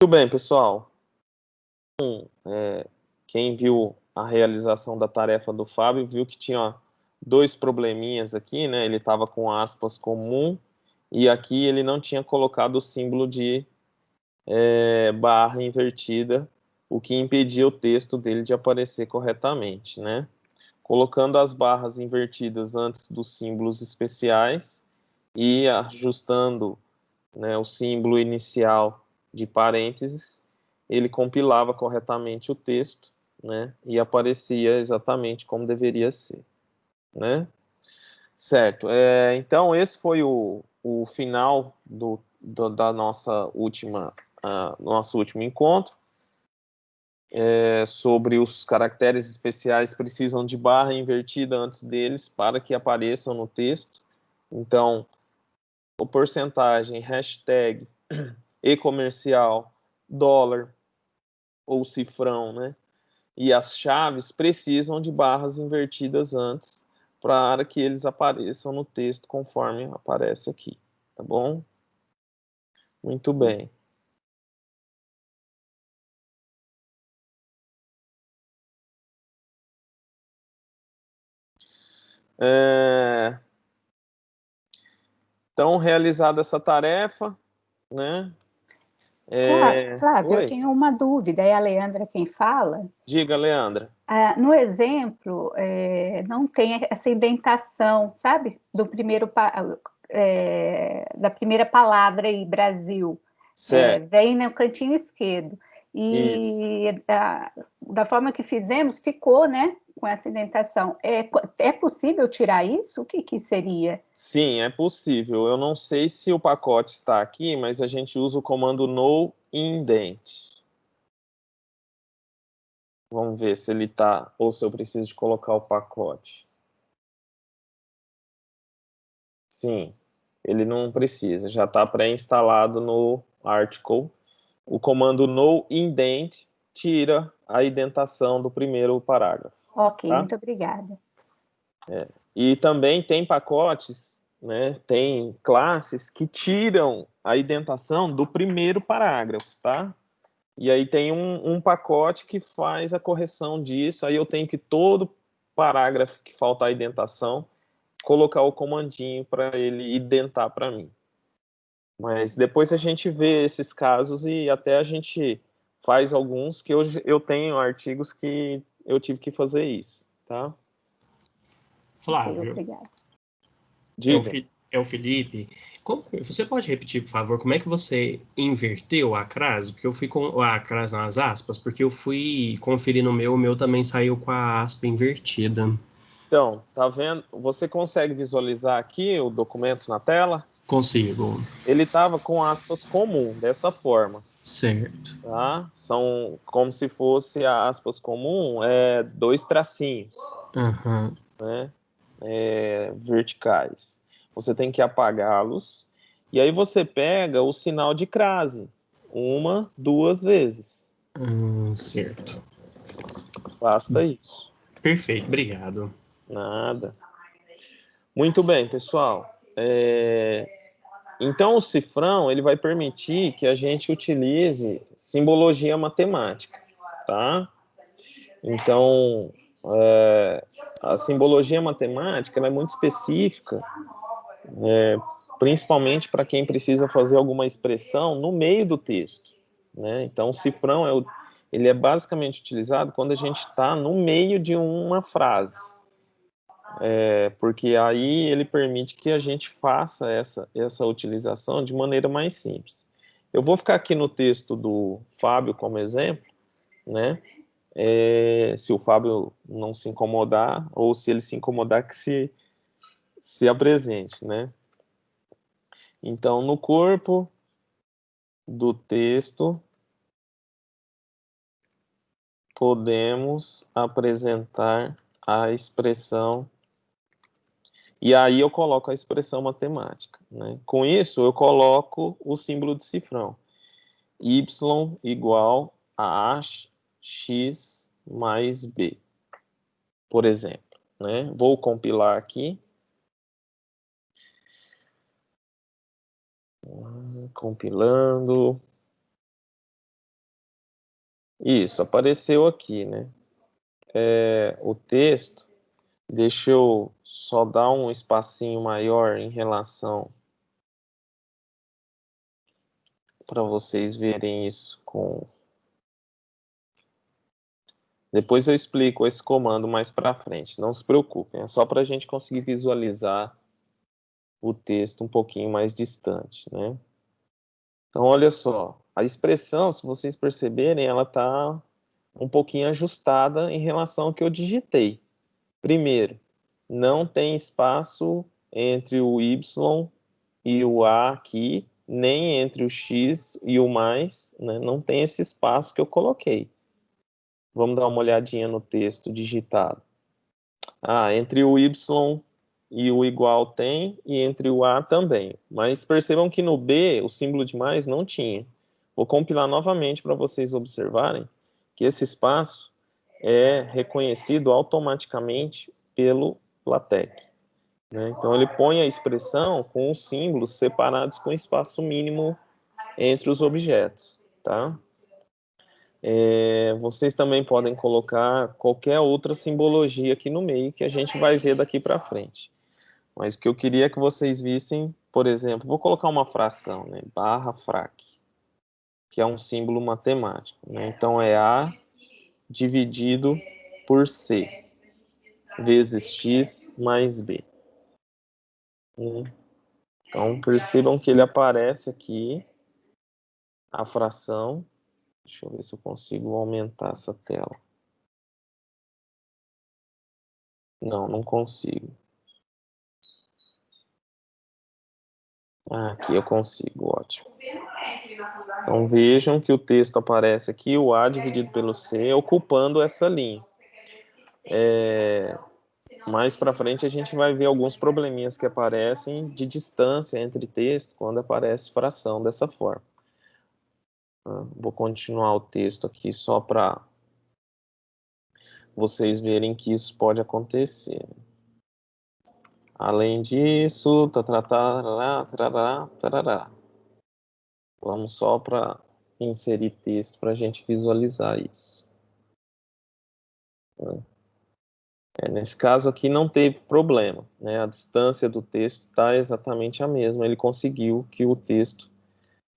Muito bem, pessoal. Quem viu a realização da tarefa do Fábio viu que tinha dois probleminhas aqui, né? Ele estava com aspas comum e aqui ele não tinha colocado o símbolo de barra invertida, o que impedia o texto dele de aparecer corretamente, né? Colocando as barras invertidas antes dos símbolos especiais e ajustando, né, o símbolo inicial de parênteses, ele compilava corretamente o texto, né, e aparecia exatamente como deveria ser, né? Certo. Então, esse foi o final da nossa nosso último encontro. Sobre os caracteres especiais precisam de barra invertida antes deles para que apareçam no texto. Então, o porcentagem, hashtag, e-comercial, dólar ou cifrão, né? E as chaves precisam de barras invertidas antes para que eles apareçam no texto conforme aparece aqui, tá bom? Muito bem. Então, realizada essa tarefa, né? Flávio, eu Oi, tenho uma dúvida, é a Leandra quem fala. diga, Leandra. No exemplo, não tem essa indentação, sabe? Da primeira palavra aí, Brasil. Certo, Vem no cantinho esquerdo. isso. E da forma que fizemos, ficou, né? Com essa indentação. É possível tirar isso? O que seria? Sim, é possível. Eu não sei se o pacote está aqui, mas a gente usa o comando no indent. Vamos ver se ele está ou se eu preciso de colocar o pacote. Sim, ele não precisa, já está pré-instalado no article. O comando no indent tira a indentação do primeiro parágrafo. Ok, Tá? muito obrigada. E também tem pacotes, né, tem classes que tiram a indentação do primeiro parágrafo, tá? E aí tem um pacote que faz a correção disso, aí eu tenho que todo parágrafo que faltar a indentação, colocar o comandinho para ele identar para mim. Mas depois a gente vê esses casos e até a gente faz alguns que eu tenho artigos que eu tive que fazer isso, tá? Ok, Flávio, obrigada. Diga. é o Felipe. Você pode repetir, por favor, como é que você inverteu a crase? Porque eu fui com a crase nas aspas, porque eu fui conferir no meu, o meu também saiu com a aspa invertida. Então, tá vendo? Você consegue visualizar aqui o documento na tela? Consigo. Ele estava com aspas comum, dessa forma, Certo. tá? São como se fosse a aspas comum, dois tracinhos, Aham. né? Verticais. Você tem que apagá-los e aí você pega o sinal de crase, uma, duas vezes. Certo. Basta isso. Perfeito, obrigado. Nada. Muito bem, pessoal. Então, o cifrão ele vai permitir que a gente utilize simbologia matemática, tá? Então, a simbologia matemática ela é muito específica, principalmente para quem precisa fazer alguma expressão no meio do texto, né? Então, o cifrão ele é basicamente utilizado quando a gente está no meio de uma frase, porque aí ele permite que a gente faça essa utilização de maneira mais simples. Eu vou ficar aqui no texto do Fábio como exemplo, né? Se o Fábio não se incomodar, ou se ele se incomodar, que se apresente, né? Então, no corpo do texto, podemos apresentar a expressão, e aí eu coloco a expressão matemática, né? Com isso, eu coloco o símbolo de cifrão. Y igual a x mais b, por exemplo, né? Vou compilar aqui. Compilando. Isso, apareceu aqui, né? O texto, deixa eu só dar um espacinho maior em relação para vocês verem isso com... Depois eu explico esse comando mais para frente, não se preocupem, é só para a gente conseguir visualizar o texto um pouquinho mais distante, né? Então, olha só, a expressão, se vocês perceberem, ela está um pouquinho ajustada em relação ao que eu digitei. Primeiro, não tem espaço entre o Y e o A aqui, nem entre o X e o mais, né? Não tem esse espaço que eu coloquei. Vamos dar uma olhadinha no texto digitado. Entre o Y e o igual tem, e entre o A também. Mas percebam que no B, o símbolo de mais não tinha. Vou compilar novamente para vocês observarem que esse espaço é reconhecido automaticamente pelo LaTeX, né? Então, ele põe a expressão com os símbolos separados com espaço mínimo entre os objetos, tá? Vocês também podem colocar qualquer outra simbologia aqui no meio que a gente vai ver daqui para frente. Mas o que eu queria é que vocês vissem, por exemplo, vou colocar uma fração, né? /frac, que é um símbolo matemático, né? Então, é A dividido por C, vezes X mais B. Então, percebam que ele aparece aqui, a fração. Deixa eu ver se eu consigo aumentar essa tela. Não consigo. Aqui eu consigo, ótimo. Então vejam que o texto aparece aqui, o A dividido pelo C, ocupando essa linha. Mais para frente a gente vai ver alguns probleminhas que aparecem de distância entre texto quando aparece fração dessa forma. Vou continuar o texto aqui só para vocês verem que isso pode acontecer. Além disso, tarará. Vamos só para inserir texto para a gente visualizar isso. Nesse caso aqui não teve problema, né? A distância do texto está exatamente a mesma. Ele conseguiu que o texto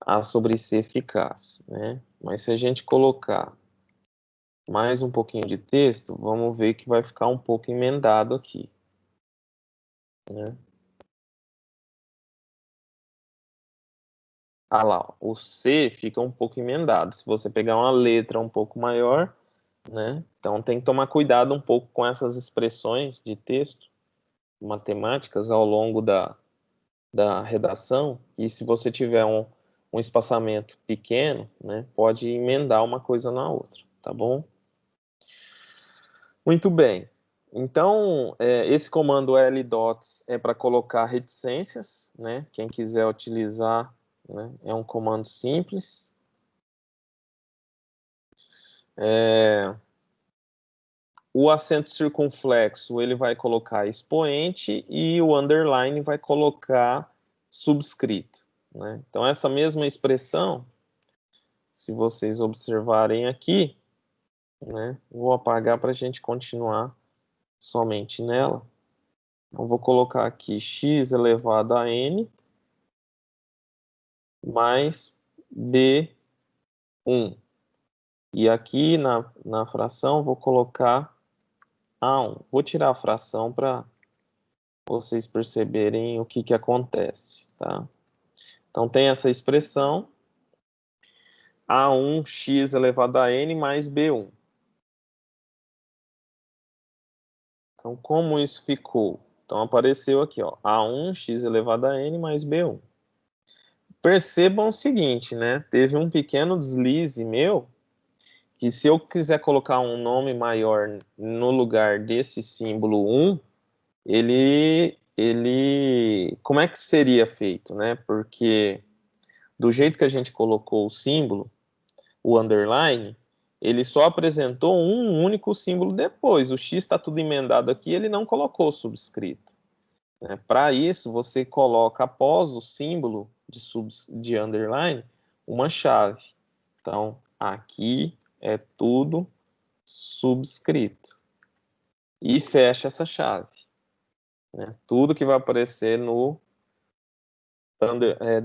A sobre C ficasse, né? Mas se a gente colocar mais um pouquinho de texto, vamos ver que vai ficar um pouco emendado aqui, né? Lá, ó, o C fica um pouco emendado. Se você pegar uma letra um pouco maior, né? Então tem que tomar cuidado um pouco com essas expressões de texto matemáticas ao longo da redação, e se você tiver um espaçamento pequeno, né, pode emendar uma coisa na outra, tá bom? Muito bem. Então, esse comando ldots é para colocar reticências, né? Quem quiser utilizar, né, é um comando simples. O acento circunflexo, ele vai colocar expoente e o underline vai colocar subscrito, né? Então, essa mesma expressão, se vocês observarem aqui, né, vou apagar para a gente continuar somente nela. Então, vou colocar aqui x elevado a n mais b1. E aqui na fração vou colocar A1. Vou tirar a fração para vocês perceberem o que acontece, tá? Então, tem essa expressão A1x elevado a n mais b1. Então, como isso ficou? Então, apareceu aqui, ó, A1x elevado a n mais b1. Percebam o seguinte, né? Teve um pequeno deslize meu, que se eu quiser colocar um nome maior no lugar desse símbolo 1, como é que seria feito, né? Porque do jeito que a gente colocou o símbolo, o underline, ele só apresentou um único símbolo depois. O X está tudo emendado aqui, ele não colocou subscrito, né? Para isso, você coloca após o símbolo de underline uma chave. Então, aqui é tudo subscrito. E fecha essa chave. Né? Tudo que vai aparecer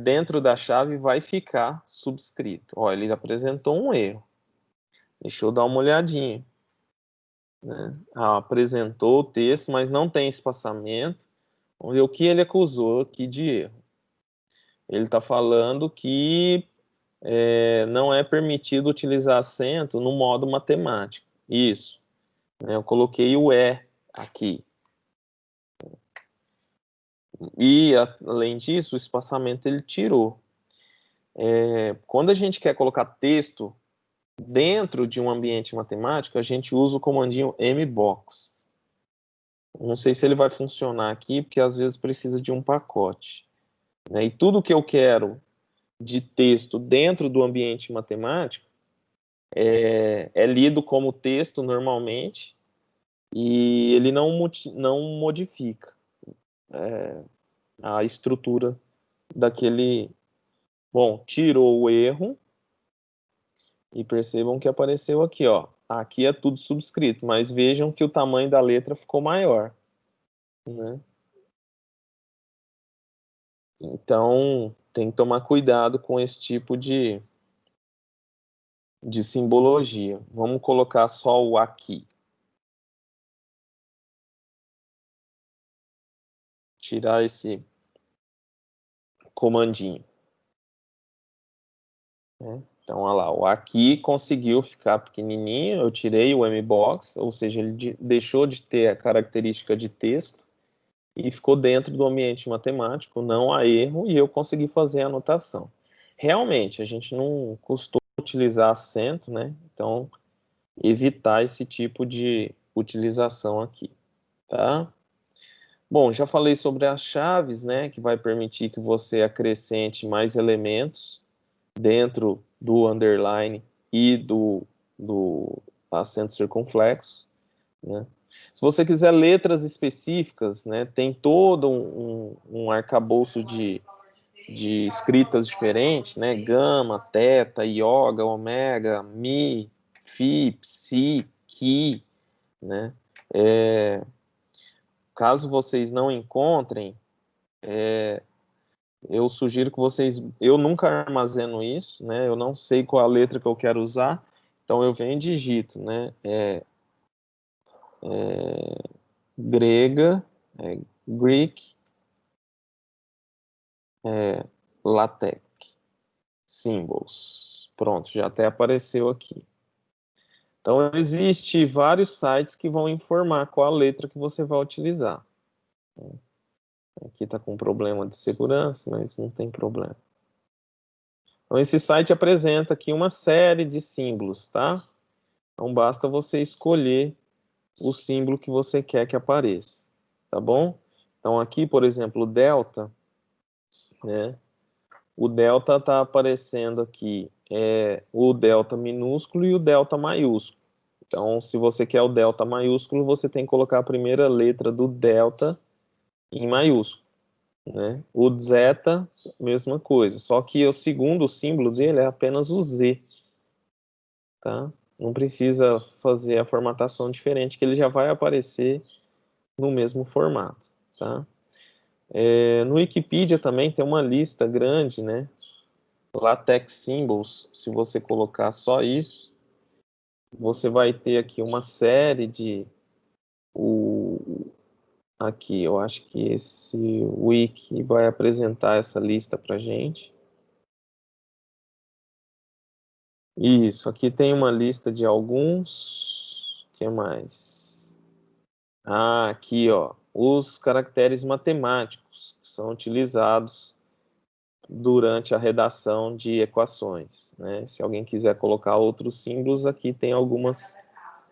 dentro da chave vai ficar subscrito. Ó, ele apresentou um erro. Deixa eu dar uma olhadinha. Né? Apresentou o texto, mas não tem espaçamento. Vamos ver o que ele acusou aqui de erro. Ele está falando que não é permitido utilizar acento no modo matemático. Isso. Né? Eu coloquei o "é" aqui. E, além disso, o espaçamento ele tirou. Quando a gente quer colocar texto dentro de um ambiente matemático, a gente usa o comandinho mbox. Não sei se ele vai funcionar aqui, porque às vezes precisa de um pacote. Né? E tudo que eu quero de texto dentro do ambiente matemático é lido como texto normalmente e ele não modifica a estrutura daquele... Bom, tirou o erro e percebam que apareceu aqui, ó. Aqui é tudo subscrito, mas vejam que o tamanho da letra ficou maior. Né? Então, tem que tomar cuidado com esse tipo de simbologia. Vamos colocar só o aqui. Tirar esse comandinho. Né? Então, olha lá, o aqui conseguiu ficar pequenininho, eu tirei o mbox, ou seja, ele deixou de ter a característica de texto e ficou dentro do ambiente matemático, não há erro, e eu consegui fazer a anotação. Realmente, a gente não costuma utilizar acento, né? Então, evitar esse tipo de utilização aqui, tá? Bom, já falei sobre as chaves, né? Que vai permitir que você acrescente mais elementos dentro do underline e do acento circunflexo, né? Se você quiser letras específicas, né, tem todo um arcabouço de escritas diferentes, né, gama, teta, iota, ômega, mi, fi, psi, ki, né? Caso vocês não encontrem, eu sugiro que vocês... Eu nunca armazeno isso, né? Eu não sei qual a letra que eu quero usar, então eu venho e digito, né? Grega, Greek, LaTeX, Symbols. Pronto, já até apareceu aqui. Então, existe vários sites que vão informar qual a letra que você vai utilizar. Aqui está com problema de segurança, mas não tem problema. Então, esse site apresenta aqui uma série de símbolos, tá? Então, basta você escolher o símbolo que você quer que apareça, tá bom? Então, aqui, por exemplo, o delta, né? O delta está aparecendo aqui, o delta minúsculo e o delta maiúsculo. Então, se você quer o delta maiúsculo, você tem que colocar a primeira letra do delta em maiúsculo. Né? O zeta, mesma coisa, só que o segundo símbolo dele é apenas o Z. Tá? Não precisa fazer a formatação diferente, que ele já vai aparecer no mesmo formato. Tá? No Wikipedia também tem uma lista grande, né? LaTeX Symbols, se você colocar só isso, você vai ter aqui uma série de... Aqui, eu acho que esse wiki vai apresentar essa lista para gente. Isso, aqui tem uma lista de alguns... O que mais? Aqui, ó, os caracteres matemáticos que são utilizados durante a redação de equações, né? Se alguém quiser colocar outros símbolos, aqui tem algumas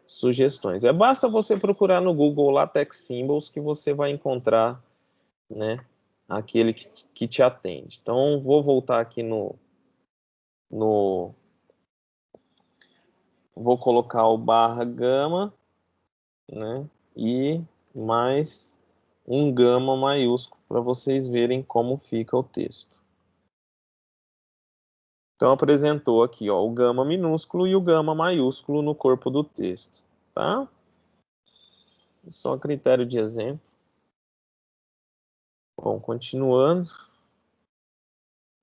sugestões. Basta você procurar no Google LaTeX Symbols que você vai encontrar, né, aquele que te atende. Então, vou voltar aqui vou colocar o barra gama, né, e mais um gama maiúsculo para vocês verem como fica o texto. Então, apresentou aqui, ó, o gama minúsculo e o gama maiúsculo no corpo do texto, tá? Só a critério de exemplo. Bom, continuando. O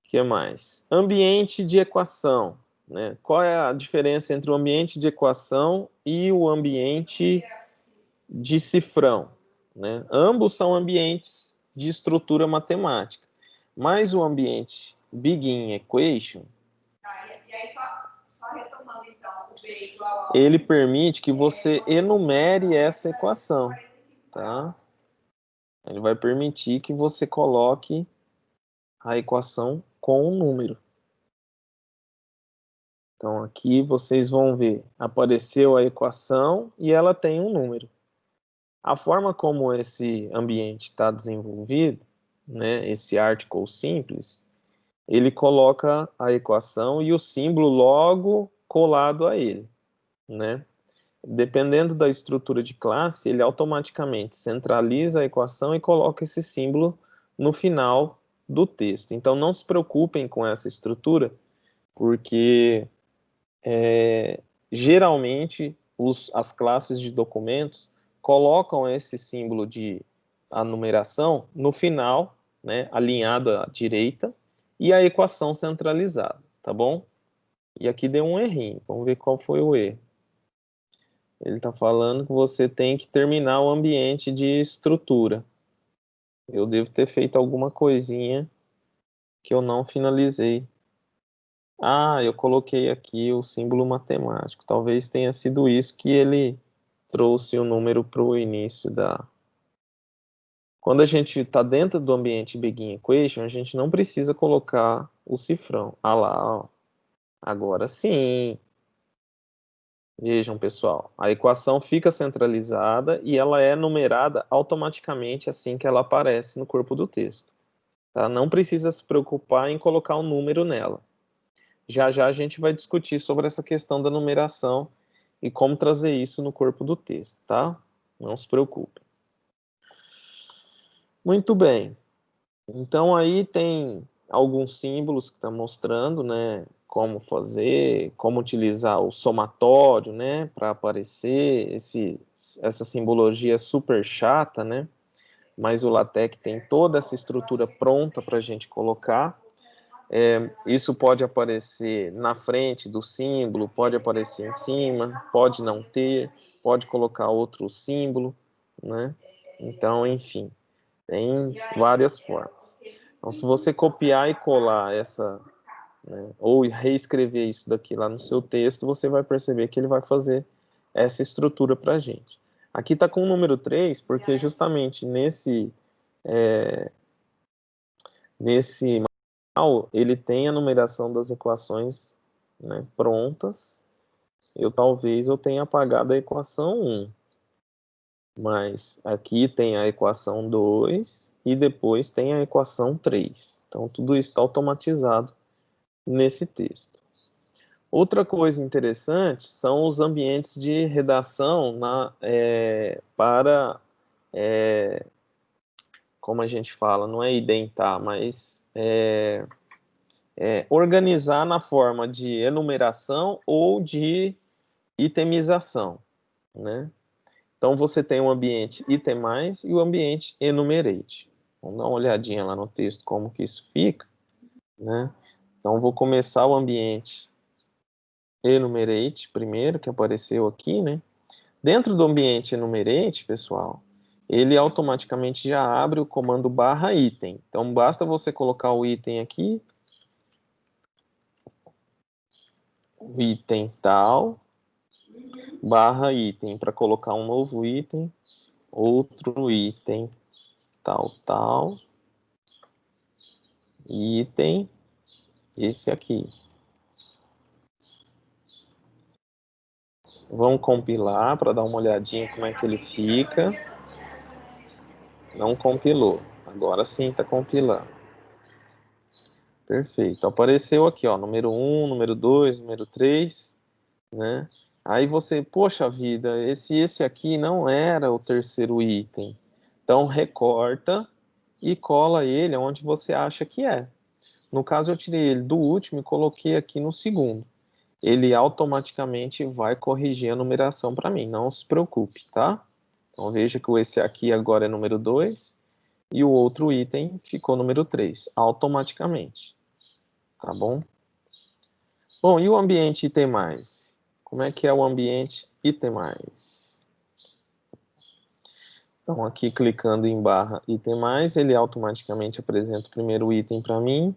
que mais? Ambiente de equação, né? Qual é a diferença entre o ambiente de equação e o ambiente de cifrão, né? Ambos são ambientes de estrutura matemática, mas o ambiente Begin Equation, ele permite que você enumere essa equação, tá? Ele vai permitir que você coloque a equação com um número. Então, aqui vocês vão ver, apareceu a equação e ela tem um número. A forma como esse ambiente está desenvolvido, né, esse article simples, ele coloca a equação e o símbolo logo colado a ele, né? Dependendo da estrutura de classe, ele automaticamente centraliza a equação e coloca esse símbolo no final do texto. Então, não se preocupem com essa estrutura, porque geralmente as classes de documentos colocam esse símbolo de a numeração no final, né, alinhado à direita, e a equação centralizada, tá bom? E aqui deu um errinho, vamos ver qual foi o erro. Ele está falando que você tem que terminar o ambiente de estrutura. Eu devo ter feito alguma coisinha que eu não finalizei. Ah, eu coloquei aqui o símbolo matemático. Talvez tenha sido isso que ele trouxe o número para o início da... Quando a gente está dentro do ambiente Begin Equation, a gente não precisa colocar o cifrão. Ah lá, ó. Agora sim. Vejam, pessoal, a equação fica centralizada e ela é numerada automaticamente assim que ela aparece no corpo do texto. Tá? Não precisa se preocupar em colocar um número nela. Já já a gente vai discutir sobre essa questão da numeração e como trazer isso no corpo do texto, tá? Não se preocupe. Muito bem. Então aí tem alguns símbolos que estão mostrando, né, como fazer, como utilizar o somatório, né, para aparecer essa simbologia super chata, né, mas o LaTeX tem toda essa estrutura pronta para a gente colocar. Isso pode aparecer na frente do símbolo, pode aparecer em cima, pode não ter, pode colocar outro símbolo, né, então, enfim. Tem várias formas. Então, se você copiar e colar essa, né, ou reescrever isso daqui lá no seu texto, você vai perceber que ele vai fazer essa estrutura para a gente. Aqui está com o número 3, porque justamente nesse manual, ele tem a numeração das equações, né, prontas. Talvez eu tenha apagado a equação 1. Mas aqui tem a equação 2 e depois tem a equação 3. Então, tudo isso está automatizado nesse texto. Outra coisa interessante são os ambientes de redação para, como a gente fala, não é identar, mas organizar na forma de enumeração ou de itemização, né? Então, você tem o ambiente itemize e o ambiente enumerate. Vamos dar uma olhadinha lá no texto como que isso fica, né? Então, vou começar o ambiente enumerate primeiro, que apareceu aqui, né? Dentro do ambiente enumerate, pessoal, ele automaticamente já abre o comando barra item. Então, basta você colocar o item aqui, o item tal, barra item, para colocar um novo item, outro item, tal, item, esse aqui. Vamos compilar para dar uma olhadinha como é que ele fica. Não compilou. Agora sim está compilando. Perfeito. Apareceu aqui, ó, número 1, número 2, número 3, né? Aí você, poxa vida, esse aqui não era o terceiro item. Então recorta e cola ele onde você acha que é. No caso, eu tirei ele do último e coloquei aqui no segundo. Ele automaticamente vai corrigir a numeração para mim, não se preocupe, tá? Então, veja que esse aqui agora é número 2 e o outro item ficou número 3, automaticamente, tá bom? Bom, e o ambiente item mais? Como é que é o ambiente item mais? Então, aqui clicando em barra item mais, ele automaticamente apresenta o primeiro item para mim,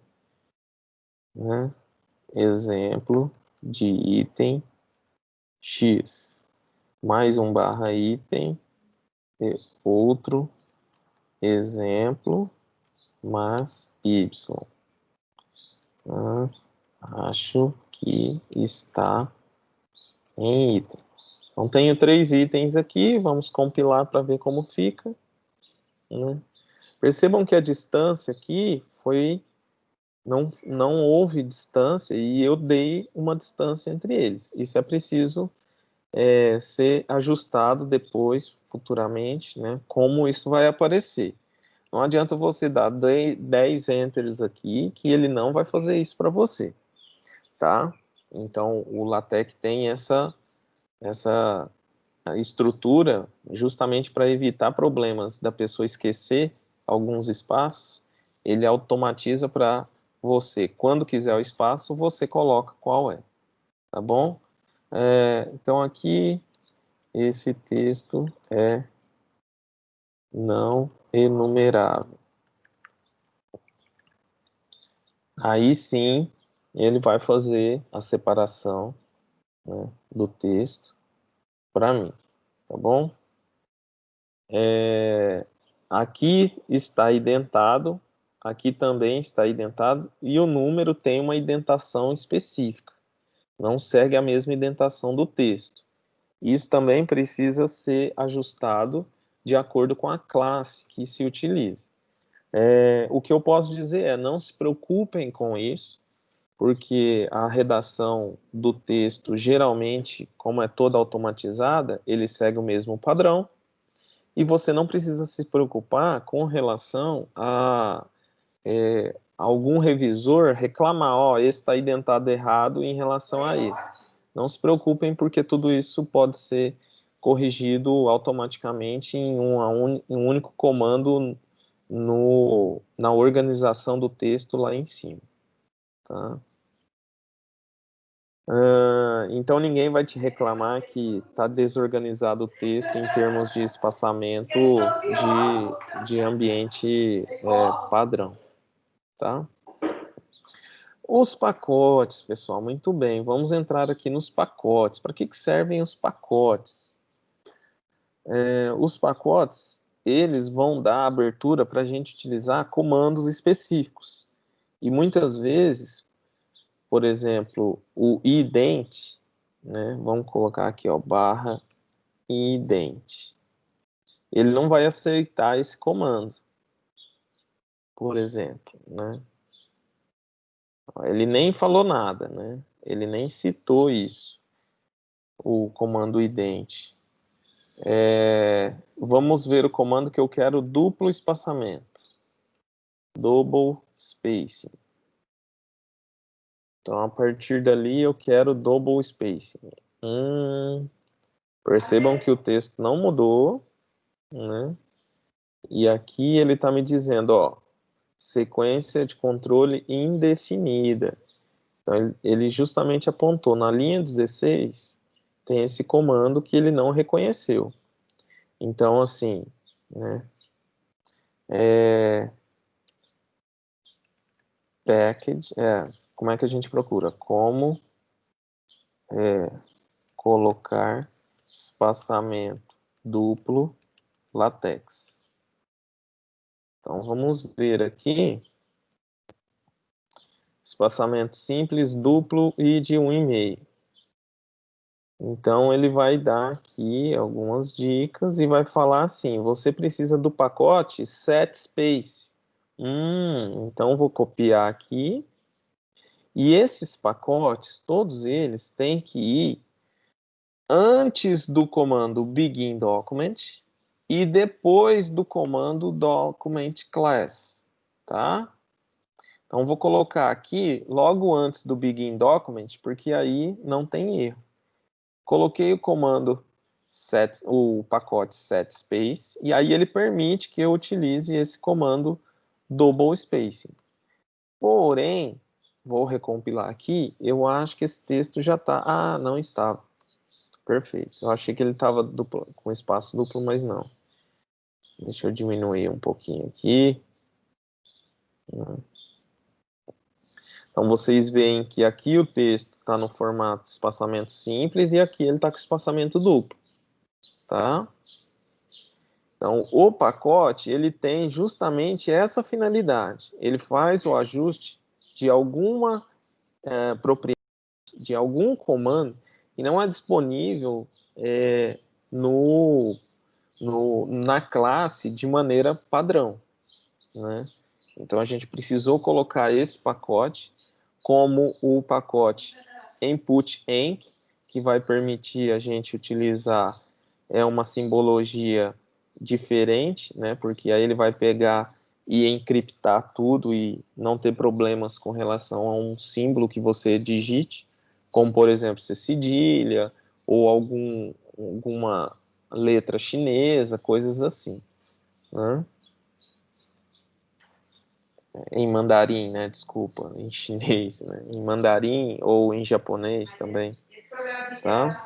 né? Exemplo de item X, mais um barra item, e outro exemplo, mais Y. Acho que está em item. Então, tenho 3 itens aqui, vamos compilar para ver como fica, né? Percebam que a distância aqui foi... Não houve distância e eu dei uma distância entre eles. Isso é preciso ser ajustado depois, futuramente, né? Como isso vai aparecer. Não adianta você dar 10 enters aqui, que ele não vai fazer isso para você, tá? Então, o LaTeX tem essa estrutura justamente para evitar problemas da pessoa esquecer alguns espaços. Ele automatiza para você, quando quiser o espaço, você coloca qual é, tá bom? Então, aqui, esse texto é não enumerável. Aí sim, ele vai fazer a separação, né, do texto para mim, tá bom? Aqui está identado, aqui também está identado, e o número tem uma indentação específica, não segue a mesma indentação do texto. Isso também precisa ser ajustado de acordo com a classe que se utiliza. O que eu posso dizer é, não se preocupem com isso, porque a redação do texto, geralmente, como é toda automatizada, ele segue o mesmo padrão, e você não precisa se preocupar com relação a algum revisor reclamar, ó, esse está identado errado em relação a esse. Não se preocupem, porque tudo isso pode ser corrigido automaticamente em um único comando na organização do texto lá em cima, tá? Então ninguém vai te reclamar que está desorganizado o texto em termos de espaçamento de ambiente padrão, tá? Os pacotes, pessoal, muito bem, vamos entrar aqui nos pacotes. Para que servem os pacotes? Os pacotes, eles vão dar abertura para a gente utilizar comandos específicos. E muitas vezes, por exemplo, o ident, né? Vamos colocar aqui, ó, barra ident. Ele não vai aceitar esse comando, por exemplo, né? Ele nem falou nada, né? Ele nem citou isso, o comando ident. Vamos ver o comando que eu quero duplo espaçamento. Double spacing. Então, a partir dali, eu quero double spacing. Percebam que o texto não mudou, né? E aqui ele está me dizendo, ó, sequência de controle indefinida. Então, ele justamente apontou na linha 16, tem esse comando que ele não reconheceu. Então, assim, né? Package, como é que a gente procura? Como colocar espaçamento duplo LaTeX. Então, vamos ver aqui. Espaçamento simples, duplo e de 1,5. Então, ele vai dar aqui algumas dicas e vai falar assim, você precisa do pacote setSpace. Então, vou copiar aqui. E esses pacotes, todos eles, têm que ir antes do comando begin document e depois do comando document class, tá? Então, vou colocar aqui logo antes do begin document, porque aí não tem erro. Coloquei o comando set, o pacote set space, e aí ele permite que eu utilize esse comando double spacing. Porém, vou recompilar aqui, eu acho que esse texto já está... Ah, não estava. Perfeito. Eu achei que ele estava com espaço duplo, mas não. Deixa eu diminuir um pouquinho aqui. Então, vocês veem que aqui o texto está no formato espaçamento simples e aqui ele está com espaçamento duplo, tá? Então, o pacote, ele tem justamente essa finalidade. Ele faz o ajuste de alguma propriedade, de algum comando que não é disponível na classe de maneira padrão, né? Então, a gente precisou colocar esse pacote como o pacote input enc, que vai permitir a gente utilizar uma simbologia diferente, né? Porque aí ele vai pegar e encriptar tudo e não ter problemas com relação a um símbolo que você digite, como, por exemplo, se cedilha ou alguma letra chinesa, coisas assim, né? Em mandarim, né? Desculpa, em chinês, né? Em mandarim ou em japonês também, tá?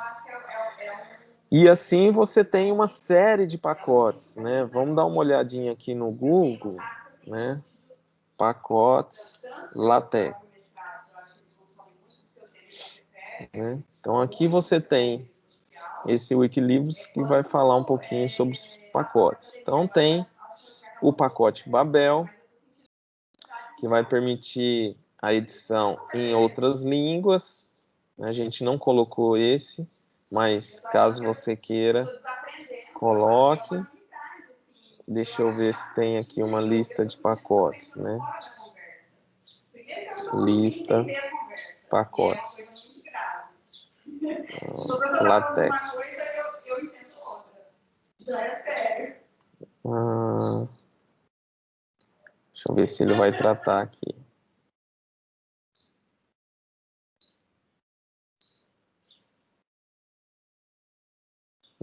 E assim você tem uma série de pacotes, né? Vamos dar uma olhadinha aqui no Google, né? Pacotes LaTeX. Né? Então aqui você tem esse Wikilibres que vai falar um pouquinho sobre os pacotes. Então tem o pacote Babel, que vai permitir a edição em outras línguas. A gente não colocou esse, mas caso você queira, coloque. Deixa eu ver se tem aqui uma lista de pacotes, né? Lista, pacotes. LaTeX. Deixa eu ver se ele vai tratar aqui.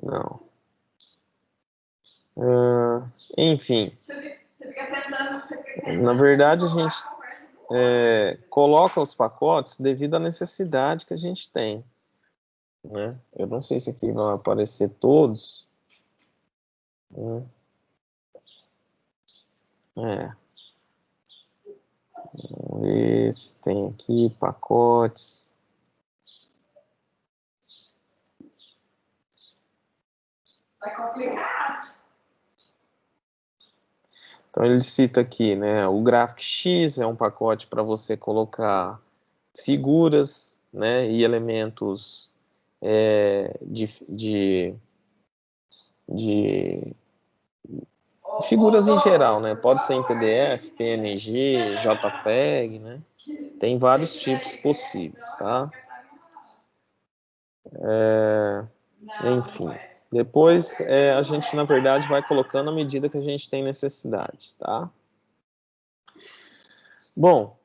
Não. Enfim. Na verdade, a gente coloca os pacotes devido à necessidade que a gente tem, né? Eu não sei se aqui vão aparecer todos. Né? Vamos ver se tem aqui pacotes. Vai complicar. Então ele cita aqui, né? O GraphicX é um pacote para você colocar figuras, né? E elementos de figuras em geral, né? Pode ser em PDF, PNG, JPEG, né? Tem vários tipos possíveis, tá? Enfim. Depois, a gente, na verdade, vai colocando à medida que a gente tem necessidade, tá? Bom,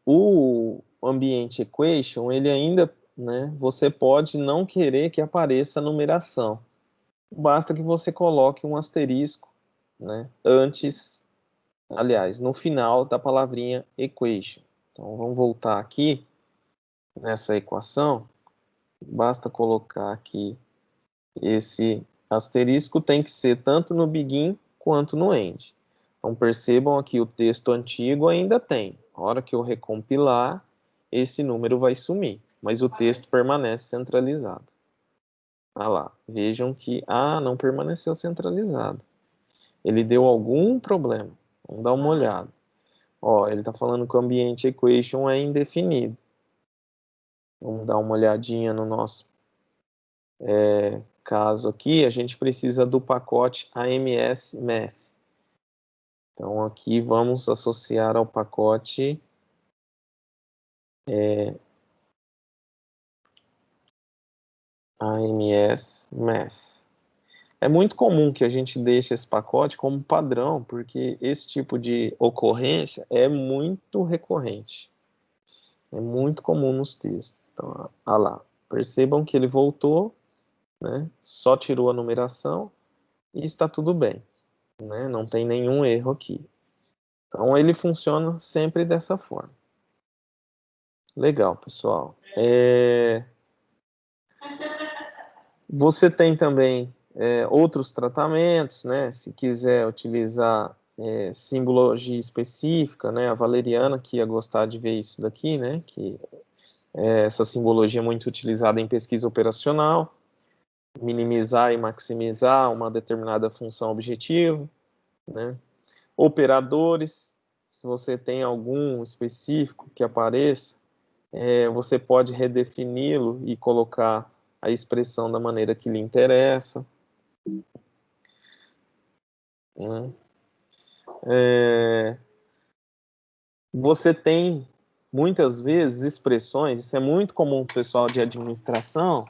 o ambiente equation, ele ainda, né? Você pode não querer que apareça a numeração. Basta que você coloque um asterisco, né? Antes, aliás, no final da palavrinha equation. Então, vamos voltar aqui nessa equação. Basta colocar aqui esse asterisco, tem que ser tanto no begin quanto no end. Então, percebam aqui o texto antigo ainda tem. A hora que eu recompilar, esse número vai sumir, mas o texto permanece centralizado. Ah lá, vejam que, não permaneceu centralizado. Ele deu algum problema. Vamos dar uma olhada. Ó, ele está falando que o ambiente equation é indefinido. Vamos dar uma olhadinha no nosso caso aqui. A gente precisa do pacote AMS Math. Então, aqui vamos associar ao pacote AMS Math. É muito comum que a gente deixe esse pacote como padrão, porque esse tipo de ocorrência é muito recorrente. É muito comum nos textos. Então, olha lá. Percebam que ele voltou, né? Só tirou a numeração e está tudo bem, né? Não tem nenhum erro aqui. Então, ele funciona sempre dessa forma. Legal, pessoal. Você tem também outros tratamentos, né? Se quiser utilizar simbologia específica, né? A Valeriana que ia gostar de ver isso daqui, né? Que essa simbologia é muito utilizada em pesquisa operacional, minimizar e maximizar uma determinada função objetiva, né? Operadores, se você tem algum específico que apareça, você pode redefini-lo e colocar a expressão da maneira que lhe interessa. Né? Você tem, muitas vezes, expressões, isso é muito comum para o pessoal de administração,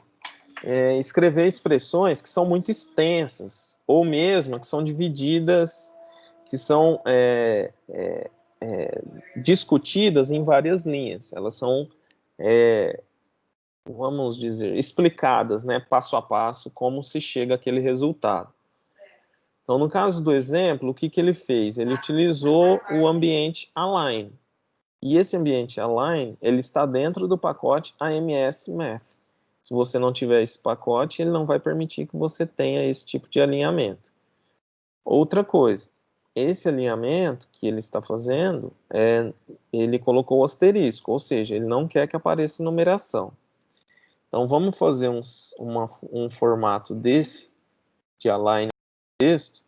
escrever expressões que são muito extensas, ou mesmo que são divididas, que são discutidas em várias linhas. Elas são, vamos dizer, explicadas, né, passo a passo, como se chega àquele resultado. Então, no caso do exemplo, o que ele fez? Ele utilizou o ambiente align. E esse ambiente align, ele está dentro do pacote AMS Math. Se você não tiver esse pacote, ele não vai permitir que você tenha esse tipo de alinhamento. Outra coisa, esse alinhamento que ele está fazendo, ele colocou o asterisco, ou seja, ele não quer que apareça numeração. Então, vamos fazer um formato desse, de align texto.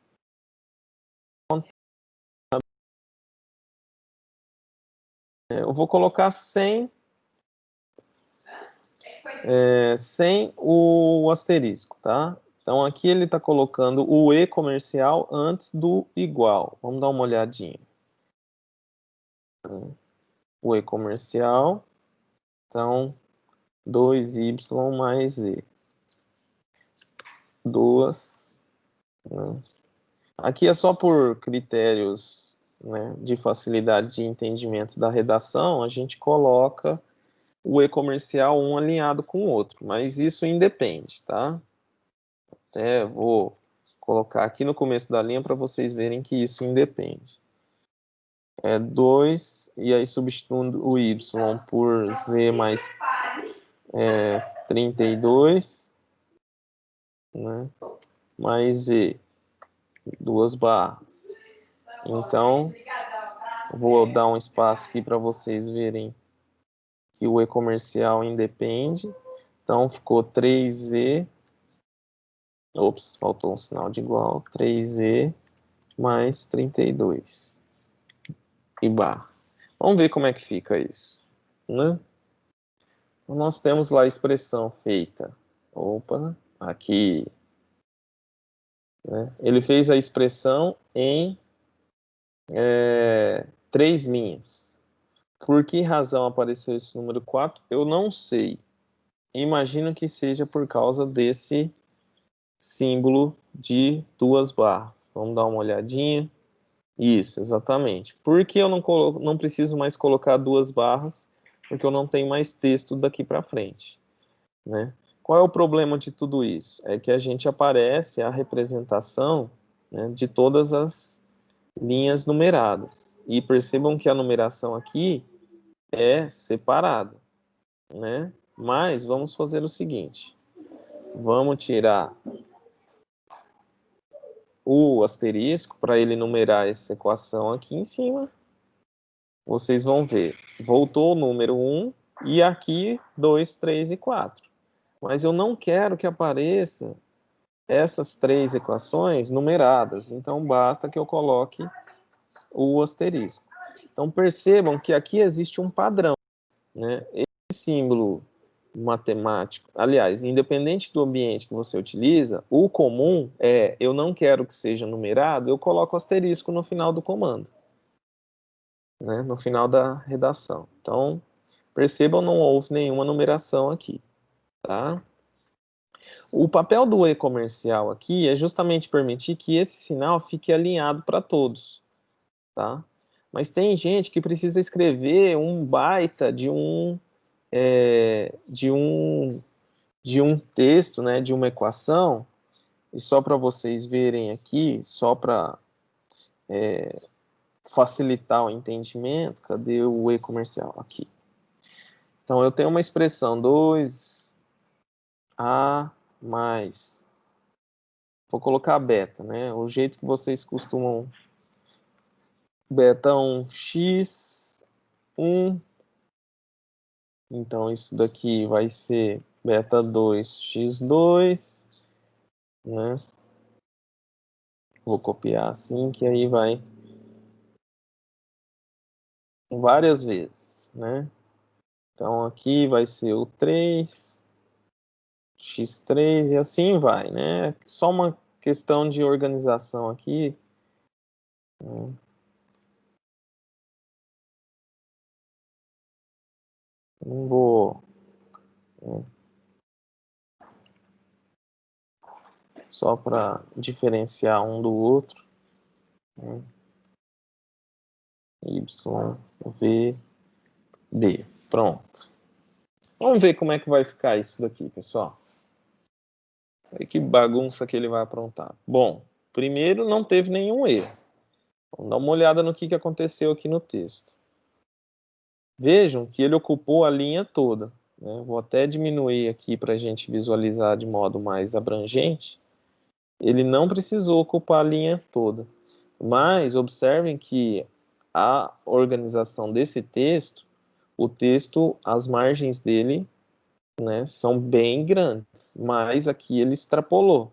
Eu vou colocar sem o asterisco, tá? Então, aqui ele está colocando o E comercial antes do igual. Vamos dar uma olhadinha. O E comercial, então, 2Y mais E. 2, né? Aqui é só por critérios, né, de facilidade de entendimento da redação, a gente coloca o E comercial um alinhado com o outro, mas isso independe, tá? Até vou colocar aqui no começo da linha para vocês verem que isso independe. 2, e aí substituindo o Y por Z mais 32, né? Mais Z, 2 barras. Então, vou dar um espaço aqui para vocês verem que o E comercial independe. Então, ficou 3Z. Ops, faltou um sinal de igual. 3Z mais 32. E barra. Vamos ver como é que fica isso, né? Então, nós temos lá a expressão feita. Opa, aqui. Né? Ele fez a expressão em 3 linhas. Por que razão apareceu esse número 4? Eu não sei. Imagino que seja por causa desse símbolo de 2 barras. Vamos dar uma olhadinha. Isso, exatamente. Por que eu não preciso mais colocar 2 barras? Porque eu não tenho mais texto daqui para frente, né? Qual é o problema de tudo isso? É que a gente aparece a representação, né, de todas as linhas numeradas. E percebam que a numeração aqui é separada, né? Mas vamos fazer o seguinte. Vamos tirar o asterisco para ele numerar essa equação aqui em cima. Vocês vão ver. Voltou o número 1 e aqui 2, 3 e 4. Mas eu não quero que apareça essas 3 equações numeradas. Então, basta que eu coloque o asterisco. Então, percebam que aqui existe um padrão, né? Esse símbolo matemático, aliás, independente do ambiente que você utiliza, o comum é, eu não quero que seja numerado, eu coloco asterisco no final do comando, né? No final da redação. Então, percebam, não houve nenhuma numeração aqui, tá? O papel do e-comercial aqui é justamente permitir que esse sinal fique alinhado para todos, tá? Mas tem gente que precisa escrever um baita de um texto, né, de uma equação, e só para vocês verem aqui, só para facilitar o entendimento, cadê o e-comercial? Aqui. Então, eu tenho uma expressão 2A mais, vou colocar beta, né? O jeito que vocês costumam, beta 1, x 1, então isso daqui vai ser beta 2, x2, né? Vou copiar assim, que aí vai várias vezes, né? Então, aqui vai ser o 3, x3 e assim vai, né? Só uma questão de organização aqui. Não vou... Só para diferenciar um do outro. Né? Y, V, D. Pronto. Vamos ver como é que vai ficar isso daqui, pessoal. Olha que bagunça que ele vai aprontar. Bom, primeiro não teve nenhum erro. Vamos dar uma olhada no que aconteceu aqui no texto. Vejam que ele ocupou a linha toda. Né? Vou até diminuir aqui para a gente visualizar de modo mais abrangente. Ele não precisou ocupar a linha toda. Mas observem que a organização desse texto, o texto, as margens dele, né, são bem grandes, mas aqui ele extrapolou.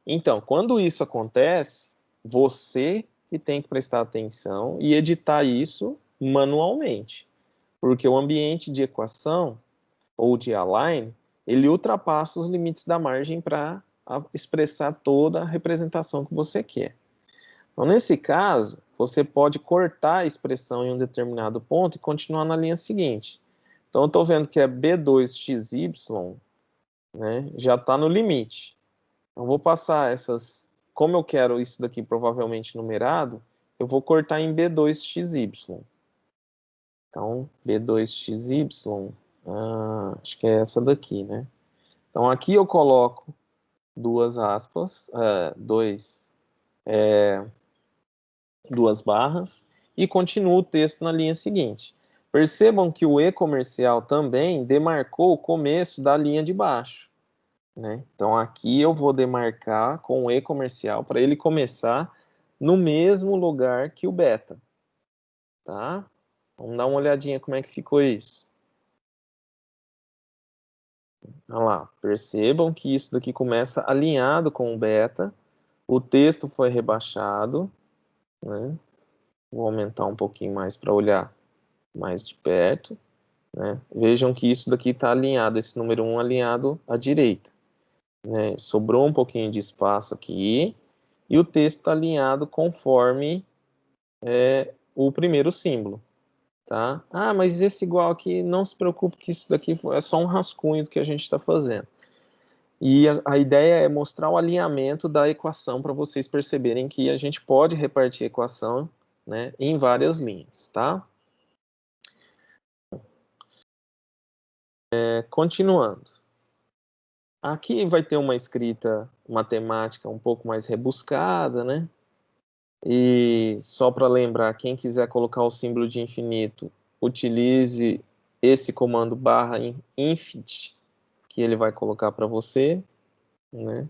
Então, quando isso acontece, você que tem que prestar atenção e editar isso manualmente, porque o ambiente de equação ou de align, ele ultrapassa os limites da margem para expressar toda a representação que você quer. Então, nesse caso, você pode cortar a expressão em um determinado ponto e continuar na linha seguinte. Então, eu estou vendo que é B2xy, né, já está no limite. Então, vou passar essas... Como eu quero isso daqui provavelmente numerado, eu vou cortar em B2xy. Então, B2xy, acho que é essa daqui, né? Então, aqui eu coloco duas aspas, duas barras, e continuo o texto na linha seguinte. Percebam que o e-comercial também demarcou o começo da linha de baixo. Né? Então, aqui eu vou demarcar com o e-comercial para ele começar no mesmo lugar que o beta. Tá? Vamos dar uma olhadinha como é que ficou isso. Olha lá, percebam que isso daqui começa alinhado com o beta, o texto foi rebaixado, né? Vou aumentar um pouquinho mais para olhar mais de perto, né? Vejam que isso daqui está alinhado, esse número 1 alinhado à direita, né? Sobrou um pouquinho de espaço aqui, e o texto está alinhado conforme o primeiro símbolo. Tá? Ah, mas esse igual aqui, não se preocupe que isso daqui é só um rascunho do que a gente está fazendo. E a ideia é mostrar o alinhamento da equação para vocês perceberem que a gente pode repartir a equação, né, em várias linhas, tá? Continuando. Aqui vai ter uma escrita matemática um pouco mais rebuscada, né? E só para lembrar, quem quiser colocar o símbolo de infinito, utilize esse comando barra infinite, que ele vai colocar para você, né?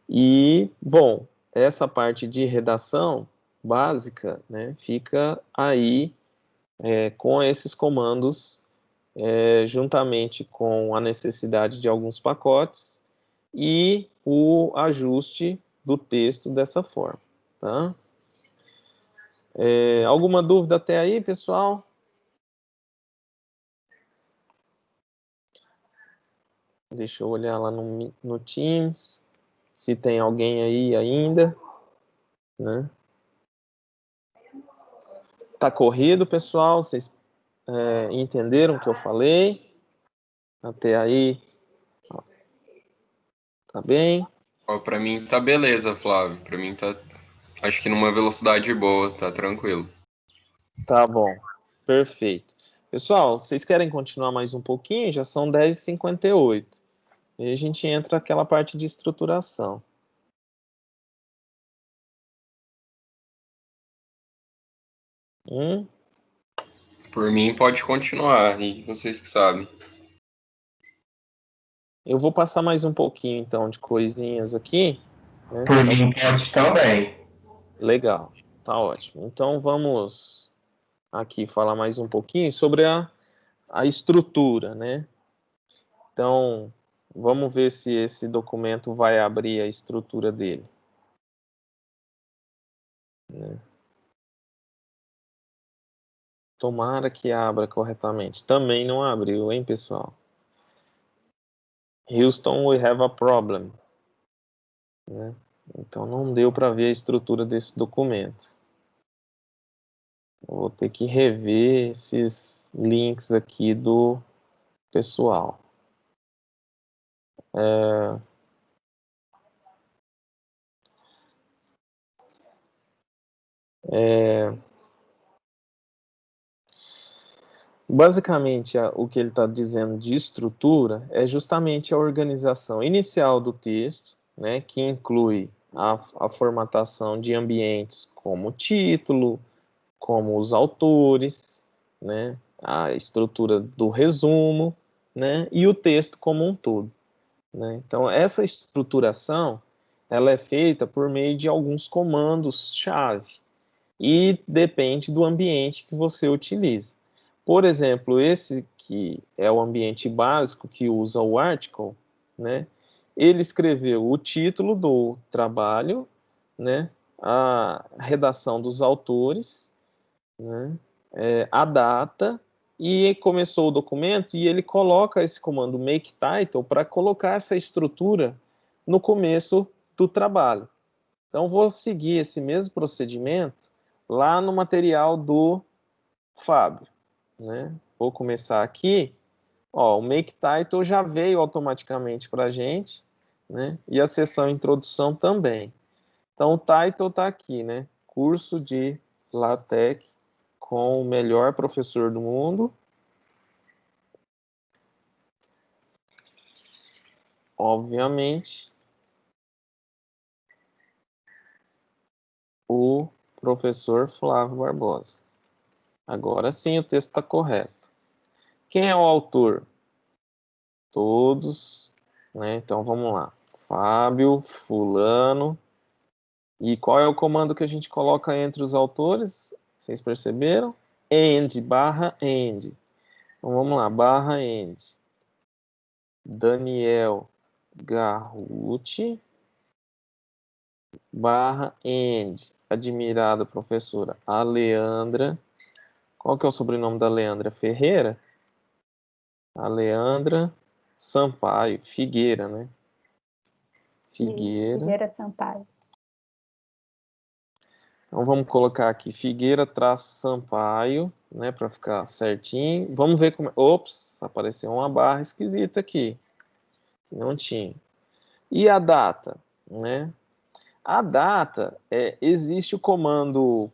E, bom, essa parte de redação básica, né, fica aí com esses comandos, juntamente com a necessidade de alguns pacotes e o ajuste do texto dessa forma, tá? Alguma dúvida até aí, pessoal? Deixa eu olhar lá no Teams, se tem alguém aí ainda, né? Tá corrido, pessoal? Vocês entenderam o que eu falei? Até aí, Tá bem? Para mim tá beleza, Flávio. Para mim tá, acho que numa velocidade boa, tá tranquilo. Tá bom, perfeito. Pessoal, vocês querem continuar mais um pouquinho? Já são 10h58. E a gente entra naquela parte de estruturação. Por mim pode continuar, e vocês que sabem. Eu vou passar mais um pouquinho, então, de coisinhas aqui. Né? Por mim pode também. Legal, tá ótimo. Então, vamos aqui falar mais um pouquinho sobre a estrutura, né? Então, vamos ver se esse documento vai abrir a estrutura dele. Né? Tomara que abra corretamente. Também não abriu, hein, pessoal? Houston, we have a problem. Né? Então, não deu para ver a estrutura desse documento. Eu vou ter que rever esses links aqui do pessoal. Basicamente, o que ele está dizendo de estrutura é justamente a organização inicial do texto, né, que inclui a formatação de ambientes como título, como os autores, né, a estrutura do resumo, né, e o texto como um todo. Né? Então, essa estruturação ela é feita por meio de alguns comandos-chave e depende do ambiente que você utiliza. Por exemplo, esse que é o ambiente básico que usa o article, né? Ele escreveu o título do trabalho, né? A redação dos autores, né? A data, e começou o documento e ele coloca esse comando make title para colocar essa estrutura no começo do trabalho. Então, vou seguir esse mesmo procedimento lá no material do Fábio. Né? Vou começar aqui. Ó, o make title já veio automaticamente para a gente, né? E a seção introdução também. Então, o title está aqui, né? Curso de LaTeX com o melhor professor do mundo. Obviamente, o professor Flávio Barbosa. Agora sim o texto está correto. Quem é o autor? Todos, né? Então vamos lá. Fábio, fulano. E qual é o comando que a gente coloca entre os autores? Vocês perceberam? End, barra end. Então vamos lá, barra end. Daniel Garruti, barra end. Admirada professora Aleandra. Qual que é o sobrenome da Leandra? Ferreira? Aleandra Sampaio, Figueira, né? Figueira. Isso, Figueira Sampaio. Então vamos colocar aqui Figueira traço Sampaio, né, para ficar certinho. Vamos ver como. Ops, apareceu uma barra esquisita aqui, que não tinha. E a data, né? A data existe o comando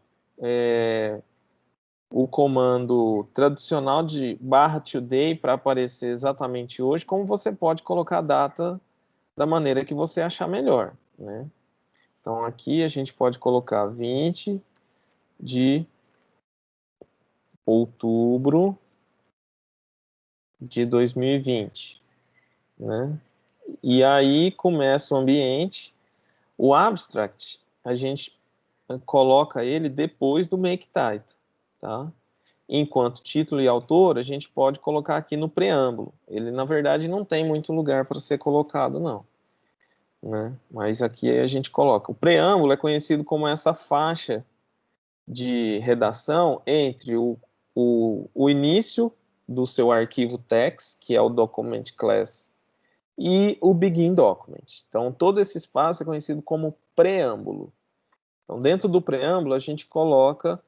tradicional de barra today para aparecer exatamente hoje, como você pode colocar a data da maneira que você achar melhor, né? Então aqui a gente pode colocar 20 de outubro de 2020, né? E aí começa o ambiente. O abstract, a gente coloca ele depois do make title, tá? Enquanto título e autor, a gente pode colocar aqui no preâmbulo. Ele, na verdade, não tem muito lugar para ser colocado, não. Né? Mas aqui a gente coloca. O preâmbulo é conhecido como essa faixa de redação entre o início do seu arquivo text, que é o document class, e o begin document. Então, todo esse espaço é conhecido como preâmbulo. Então, dentro do preâmbulo, a gente coloca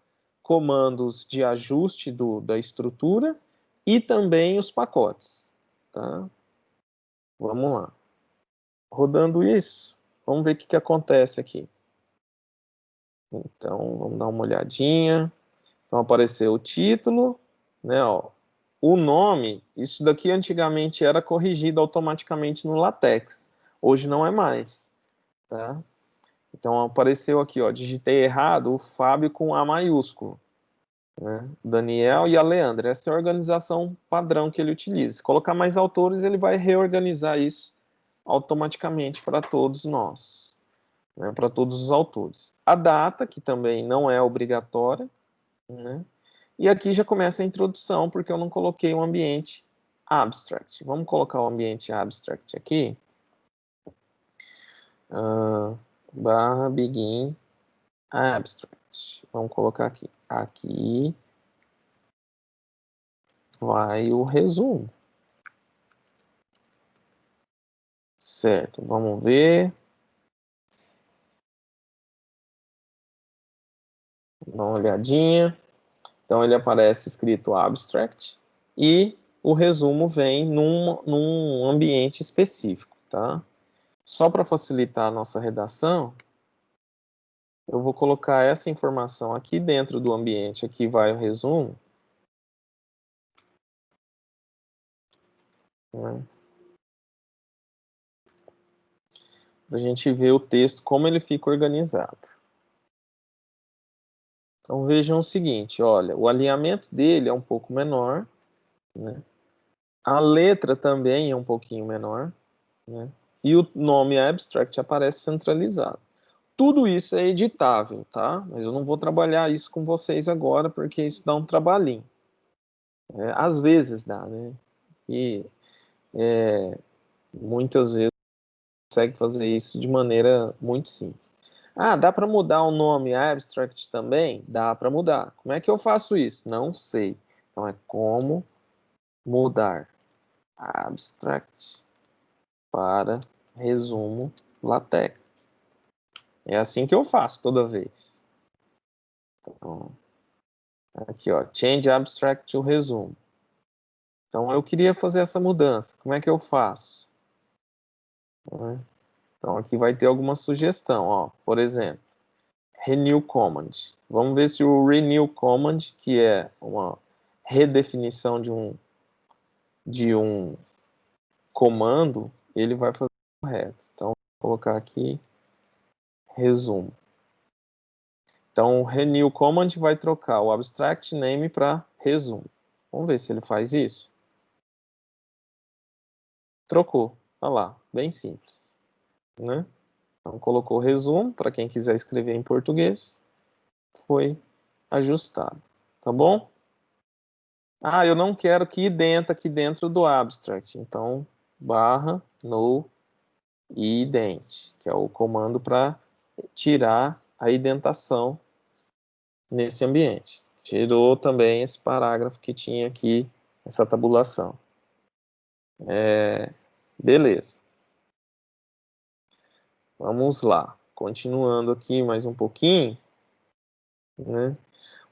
comandos de ajuste da estrutura e também os pacotes. Tá? Vamos lá. rodando isso, vamos ver o que acontece aqui. Então, vamos dar uma olhadinha. Então, apareceu o título, né, ó. O nome, isso daqui antigamente era corrigido automaticamente no LaTeX. Hoje não é mais, tá? Então, apareceu aqui, ó, digitei errado o Fábio com A maiúsculo, né? Daniel e a Leandra. Essa é a organização padrão que ele utiliza. Se colocar mais autores, ele vai reorganizar isso automaticamente para todos nós, né? Para todos os autores. A data, que também não é obrigatória, né? E aqui já começa a introdução, porque eu não coloquei um ambiente abstract. Vamos colocar o ambiente abstract aqui. Barra begin abstract. Vamos colocar aqui. Aqui vai o resumo. Certo, vamos ver. Dá uma olhadinha. Então ele aparece escrito abstract e o resumo vem num ambiente específico, tá? Só para facilitar a nossa redação, eu vou colocar essa informação aqui dentro do ambiente. Aqui vai o resumo, né? Para a gente ver o texto, como ele fica organizado. Então vejam o seguinte, olha, o alinhamento dele é um pouco menor, né? A letra também é um pouquinho menor, né? E o nome abstract aparece centralizado. Tudo isso é editável, tá? Mas eu não vou trabalhar isso com vocês agora, porque isso dá um trabalhinho. Às vezes dá, né? E muitas vezes consegue fazer isso de maneira muito simples. Ah, dá para mudar o nome abstract também? Dá para mudar. Como é que eu faço isso? Não sei. Então é como mudar abstract para resumo LaTeX. É assim que eu faço toda vez. Então, aqui, ó, change abstract to resumo. Então, eu queria fazer essa mudança. Como é que eu faço? Então, aqui vai ter alguma sugestão, ó. Por exemplo, renew command. Vamos ver se o renew command, que é uma redefinição de um comando, ele vai fazer correto. Então, vou colocar aqui resumo. Então, o renew command vai trocar o abstract name para resumo. Vamos ver se ele faz isso. Trocou. Olha lá, bem simples, né? Então, colocou resumo, para quem quiser escrever em português, foi ajustado, tá bom? Ah, eu não quero que identa aqui dentro do abstract, então, barra no ident, que é o comando para tirar a indentação nesse ambiente. Tirou também esse parágrafo que tinha aqui, essa tabulação. Beleza. Vamos lá. Continuando aqui mais um pouquinho, né?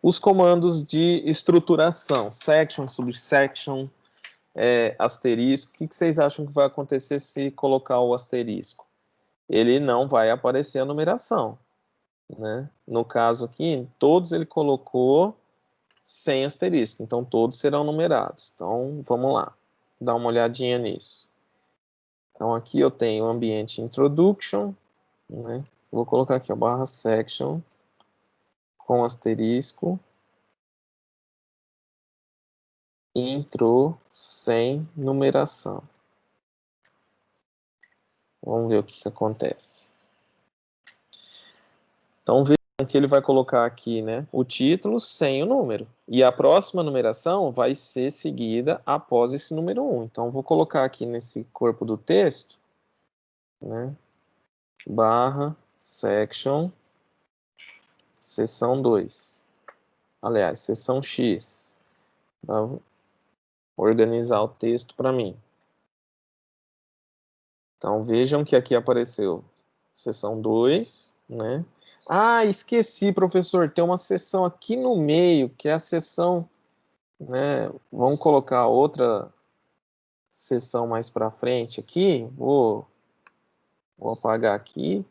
Os comandos de estruturação, section, subsection, asterisco. O que vocês acham que vai acontecer se colocar o asterisco? Ele não vai aparecer a numeração, né? No caso aqui, todos ele colocou sem asterisco, então todos serão numerados. Então, vamos lá, dar uma olhadinha nisso. Então, aqui eu tenho o ambiente introduction, né? Vou colocar aqui a barra section com asterisco, intro sem numeração. Vamos ver o que acontece. Então, vejam que ele vai colocar aqui, né, o título sem o número. E a próxima numeração vai ser seguida após esse número 1. Então, vou colocar aqui nesse corpo do texto, né, barra section seção 2. Aliás, seção X. Para organizar o texto para mim. Então, vejam que aqui apareceu seção 2, né? Ah, esqueci, professor, tem uma seção aqui no meio, que é a seção, né? Vamos colocar outra seção mais para frente aqui. Vou Vou apagar aqui.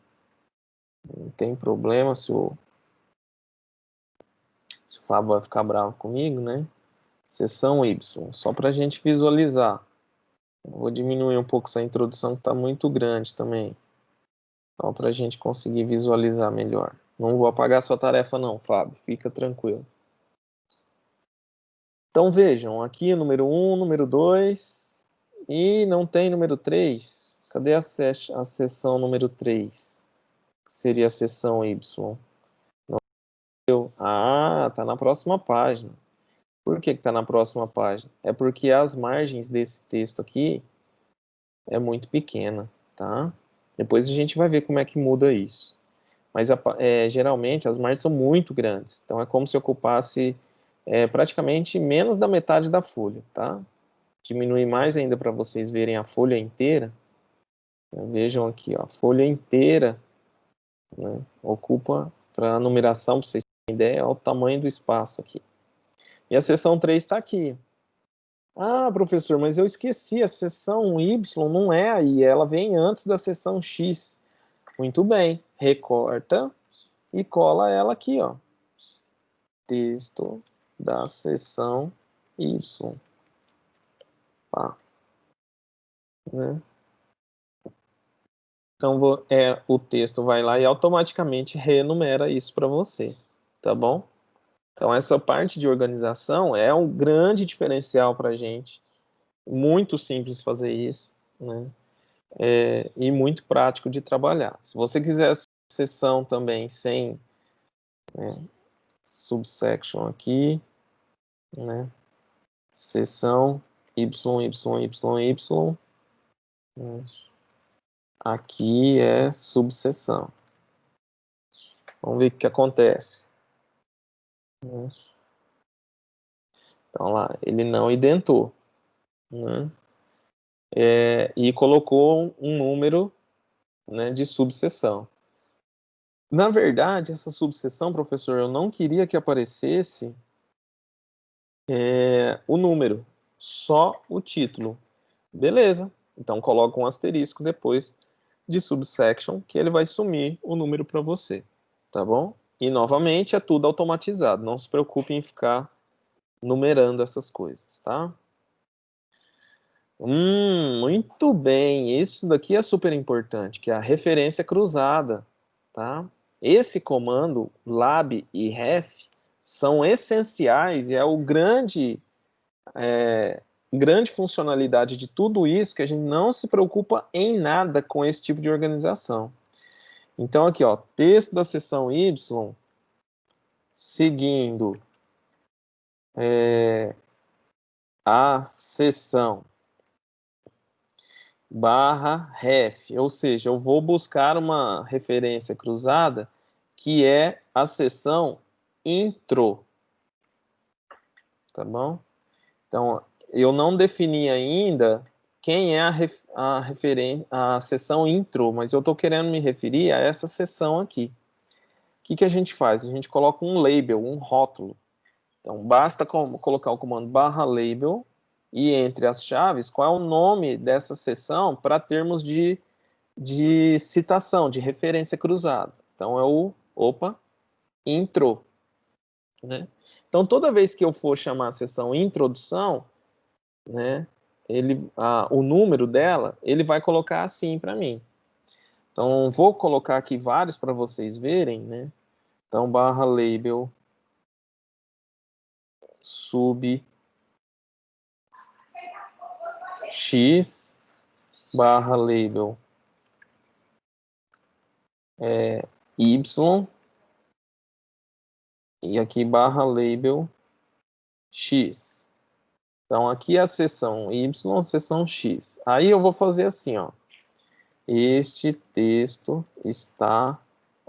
Não tem problema se o Fábio vai ficar bravo comigo, né? Seção Y, só para a gente visualizar. Eu vou diminuir um pouco essa introdução que está muito grande também. Só para a gente conseguir visualizar melhor. Não vou apagar sua tarefa não, Fábio. Fica tranquilo. Então vejam, aqui número 1, número 2 e não tem número 3. Cadê a seção número 3? Que seria a seção Y. Ah, tá na próxima página. Por que tá na próxima página? É porque as margens desse texto aqui é muito pequena, tá? Depois a gente vai ver como é que muda isso. Mas geralmente as margens são muito grandes. Então é como se ocupasse praticamente menos da metade da folha, tá? Diminuir mais ainda para vocês verem a folha inteira. Vejam aqui, ó, a folha inteira, né, ocupa, para a numeração, para vocês terem ideia, o tamanho do espaço aqui. E a seção 3 está aqui. Ah, professor, mas eu esqueci, a seção Y não é aí, ela vem antes da seção X. Muito bem, recorta e cola ela aqui, ó. Texto da seção Y. Pá. Né? Então, o texto vai lá e automaticamente renumera isso para você, tá bom? Então, essa parte de organização é um grande diferencial para a gente. Muito simples fazer isso, né? E muito prático de trabalhar. Se você quiser a seção também sem subsection aqui, né? Seção YYYY, né? Aqui é subseção. Vamos ver o que acontece. Então lá, ele não identou, né? E colocou um número, né, de subseção. Na verdade, essa subseção, professor, eu não queria que aparecesse o número, só o título. Beleza, então coloca um asterisco depois de subsection, que ele vai sumir o número para você, tá bom? E novamente é tudo automatizado, não se preocupe em ficar numerando essas coisas, tá? Muito bem, isso daqui é super importante, que é a referência cruzada, tá? Esse comando, lab e ref, são essenciais e é o grande funcionalidade de tudo isso, que a gente não se preocupa em nada com esse tipo de organização. Então aqui, ó, texto da seção Y, seguindo a seção barra ref, ou seja, eu vou buscar uma referência cruzada que é a seção intro, tá bom? Então, eu não defini ainda quem é a seção intro, mas eu estou querendo me referir a essa seção aqui. O que a gente faz? A gente coloca um label, um rótulo. Então, basta colocar o comando barra label e entre as chaves, qual é o nome dessa seção para termos de citação, de referência cruzada. Então, é o, intro. Né? Então, toda vez que eu for chamar a seção introdução, né, o número dela, ele vai colocar assim para mim. Então, vou colocar aqui vários para vocês verem, né? Então, barra label sub x barra label y e aqui barra label x. Então, aqui é a seção y, seção x. Aí eu vou fazer assim, ó. Este texto está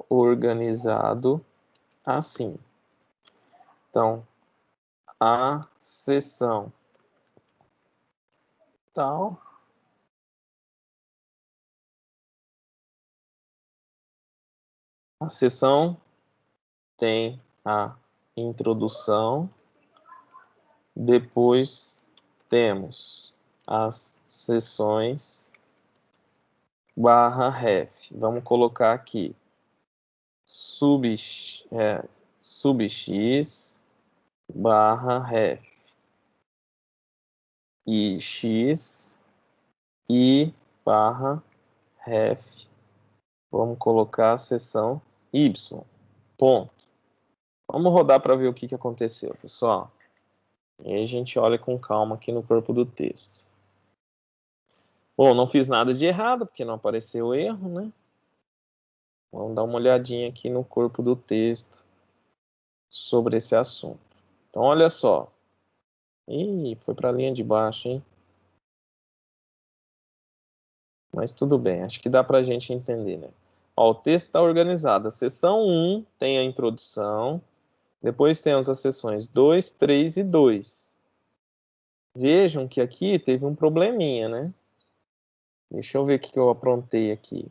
organizado assim. Então, a seção tal a seção tem a introdução, depois temos as seções barra ref. Vamos colocar aqui sub x barra ref e x e barra ref. Vamos colocar a seção y. Ponto. Vamos rodar para ver o que aconteceu, pessoal. E aí a gente olha com calma aqui no corpo do texto. Bom, não fiz nada de errado, porque não apareceu erro, né? Vamos dar uma olhadinha aqui no corpo do texto sobre esse assunto. Então, olha só. Ih, foi para a linha de baixo, hein? Mas tudo bem, acho que dá para a gente entender, né? Ó, o texto está organizado. A seção 1 tem a introdução, depois temos as seções 2, 3 e 2. Vejam que aqui teve um probleminha, né? Deixa eu ver o que eu aprontei aqui.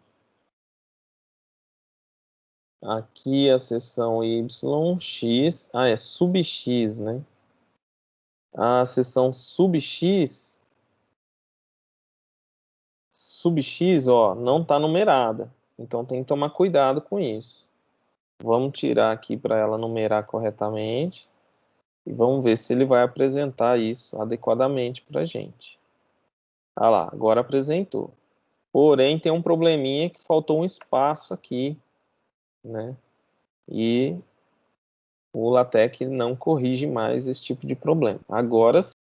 Aqui a seção y, x, é sub x, né? A seção sub x, ó, não está numerada. Então tem que tomar cuidado com isso. Vamos tirar aqui para ela numerar corretamente. E vamos ver se ele vai apresentar isso adequadamente para a gente. Ah lá, agora apresentou. Porém, tem um probleminha que faltou um espaço aqui, né? E o LaTeX não corrige mais esse tipo de problema. Agora sim,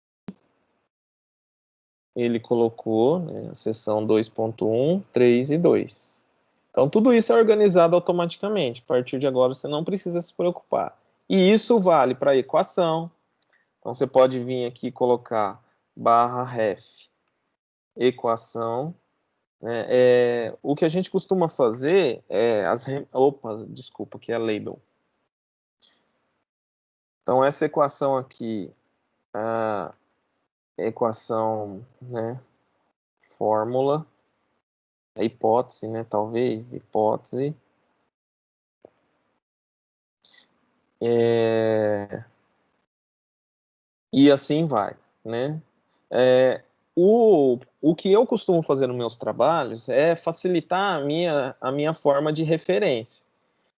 ele colocou, né, a seção 2.1, 3 e 2. Então, tudo isso é organizado automaticamente. A partir de agora, você não precisa se preocupar. E isso vale para a equação. Então, você pode vir aqui e colocar barra ref equação. Né? O que a gente costuma fazer é Opa, desculpa, aqui é label. Então, essa equação aqui, a equação, né, fórmula, a hipótese, né, talvez, hipótese, e assim vai, né? O que eu costumo fazer nos meus trabalhos é facilitar a minha forma de referência.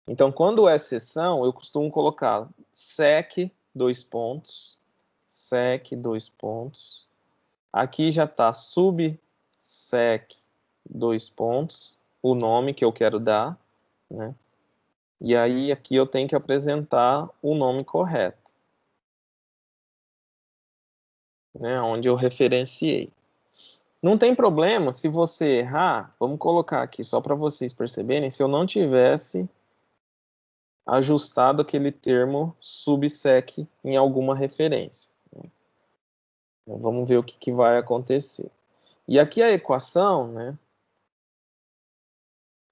Então, quando é seção, eu costumo colocar sec, dois pontos, sec, dois pontos. Aqui já está subsec, dois pontos, o nome que eu quero dar, né? E aí aqui eu tenho que apresentar o nome correto, né? Onde eu referenciei. Não tem problema se você errar, vamos colocar aqui só para vocês perceberem, se eu não tivesse ajustado aquele termo subsec em alguma referência. Então, vamos ver o que vai acontecer. E aqui a equação, né?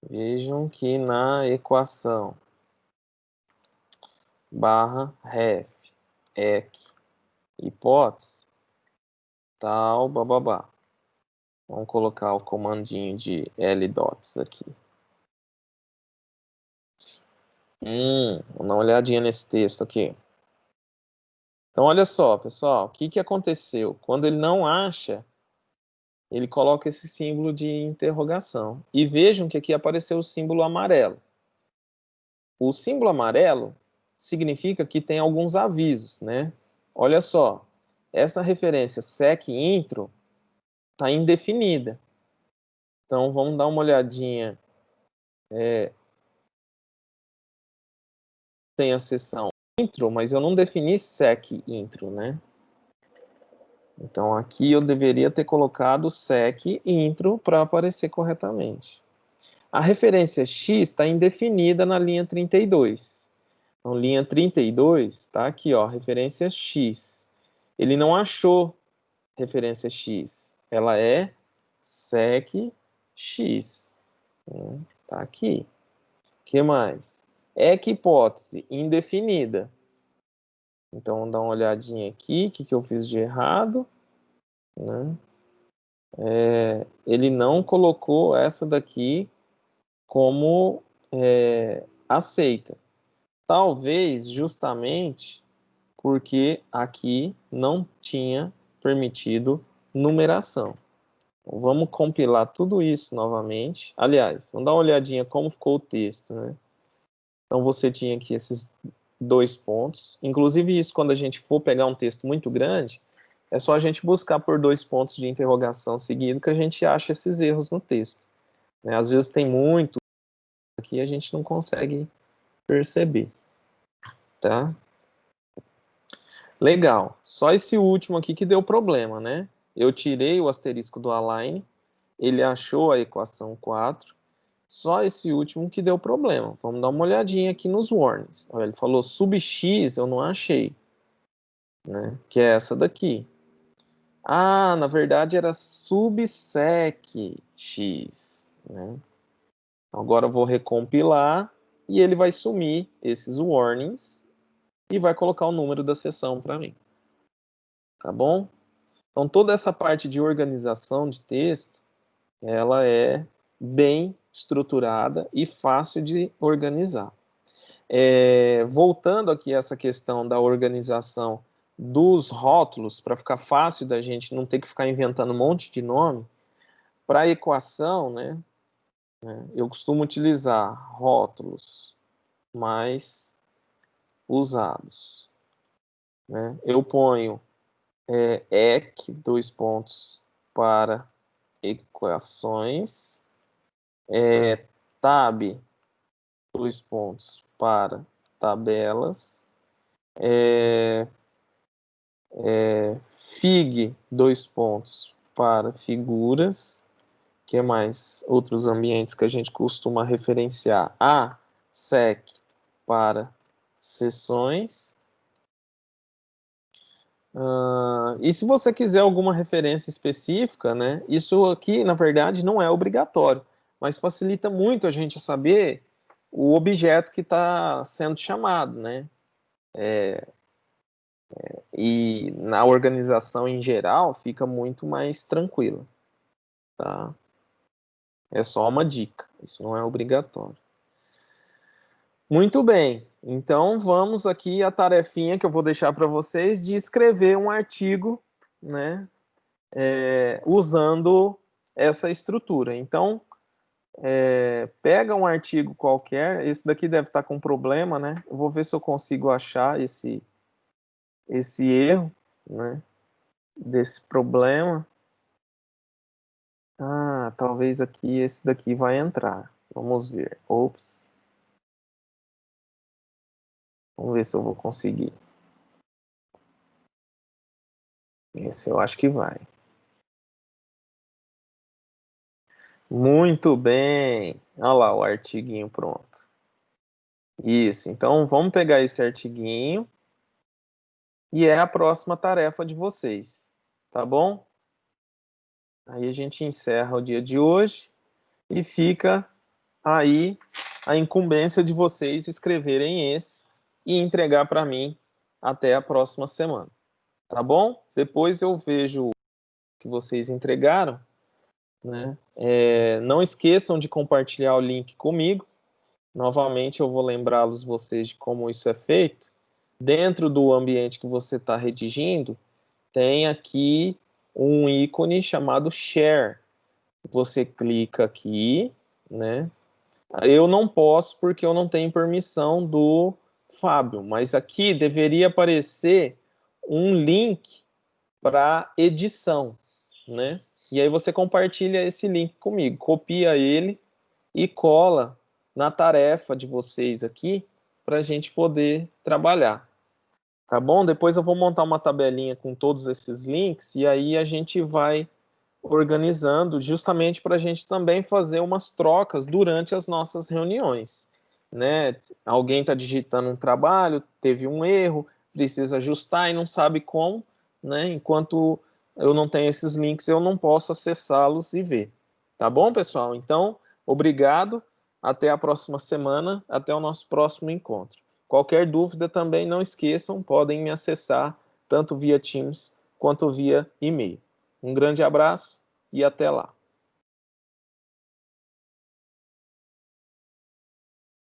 Vejam que na equação barra ref, ec, hipótese, tal, bababá. Vamos colocar o comandinho de ldots aqui. Vamos dar uma olhadinha nesse texto aqui. Então, olha só, pessoal, o que aconteceu? Quando ele não acha, ele coloca esse símbolo de interrogação. E vejam que aqui apareceu o símbolo amarelo. O símbolo amarelo significa que tem alguns avisos, né? Olha só, essa referência sec-intro está indefinida. Então, vamos dar uma olhadinha. Tem a seção intro, mas eu não defini sec-intro, né? Então, aqui eu deveria ter colocado sec-intro para aparecer corretamente. A referência X está indefinida na linha 32. Então, linha 32 está aqui, ó, referência X. Ele não achou referência X. Ela é sec X. Tá aqui. O que mais? Equihipótese indefinida. Então, vamos dar uma olhadinha aqui. O que eu fiz de errado? Né? Ele não colocou essa daqui como aceita. Talvez justamente porque aqui não tinha permitido numeração. Vamos compilar tudo isso novamente. Aliás, vamos dar uma olhadinha como ficou o texto, né? Então, você tinha aqui esses 2 pontos. Inclusive, isso, quando a gente for pegar um texto muito grande, é só a gente buscar por 2 pontos de interrogação seguido que a gente acha esses erros no texto, né? Às vezes tem muito aqui e a gente não consegue perceber, tá? Legal. Só esse último aqui que deu problema, né? Eu tirei o asterisco do align, ele achou a equação 4, só esse último que deu problema. Vamos dar uma olhadinha aqui nos warnings. Olha, ele falou sub x, eu não achei, né? Que é essa daqui. Ah, na verdade era subsec x, né? Agora eu vou recompilar e ele vai sumir esses warnings e vai colocar o número da seção para mim. Tá bom? Então, toda essa parte de organização de texto, ela é bem estruturada e fácil de organizar. Voltando aqui a essa questão da organização dos rótulos, para ficar fácil da gente não ter que ficar inventando um monte de nome, para a equação, né, eu costumo utilizar rótulos mais usados, né? Eu ponho EC, 2 pontos, para equações, tab, 2 pontos, para tabelas, fig, 2 pontos, para figuras, que mais? Outros ambientes que a gente costuma referenciar, sec, para sessões. E se você quiser alguma referência específica, né, isso aqui, na verdade, não é obrigatório, mas facilita muito a gente saber o objeto que está sendo chamado, né? E na organização em geral fica muito mais tranquilo, tá? É só uma dica, isso não é obrigatório. Muito bem, então vamos aqui à tarefinha que eu vou deixar para vocês de escrever um artigo, né, usando essa estrutura. Então, pega um artigo qualquer, esse daqui deve estar com problema, né? Eu vou ver se eu consigo achar esse erro, né, desse problema. Talvez aqui esse daqui vai entrar. Vamos ver. Ops. Vamos ver se eu vou conseguir. Esse eu acho que vai. Muito bem. Olha lá o artiguinho pronto. Isso. Então, vamos pegar esse artiguinho e é a próxima tarefa de vocês. Tá bom? Aí a gente encerra o dia de hoje e fica aí a incumbência de vocês escreverem esse e entregar para mim até a próxima semana. Tá bom? Depois eu vejo o que vocês entregaram, né? Não esqueçam de compartilhar o link comigo. Novamente eu vou lembrá-los vocês de como isso é feito. Dentro do ambiente que você está redigindo, tem aqui um ícone chamado Share. Você clica aqui, né? Eu não posso porque eu não tenho permissão do Fábio, mas aqui deveria aparecer um link para edição, né? E aí você compartilha esse link comigo, copia ele e cola na tarefa de vocês aqui para a gente poder trabalhar. Tá bom? Depois eu vou montar uma tabelinha com todos esses links e aí a gente vai organizando justamente para a gente também fazer umas trocas durante as nossas reuniões, né? Alguém está digitando um trabalho, teve um erro, precisa ajustar e não sabe como, né? Enquanto eu não tenho esses links, eu não posso acessá-los e ver. Tá bom, pessoal? Então, obrigado. Até a próxima semana, até o nosso próximo encontro. Qualquer dúvida também não esqueçam, podem me acessar tanto via Teams quanto via e-mail. Um grande abraço e até lá.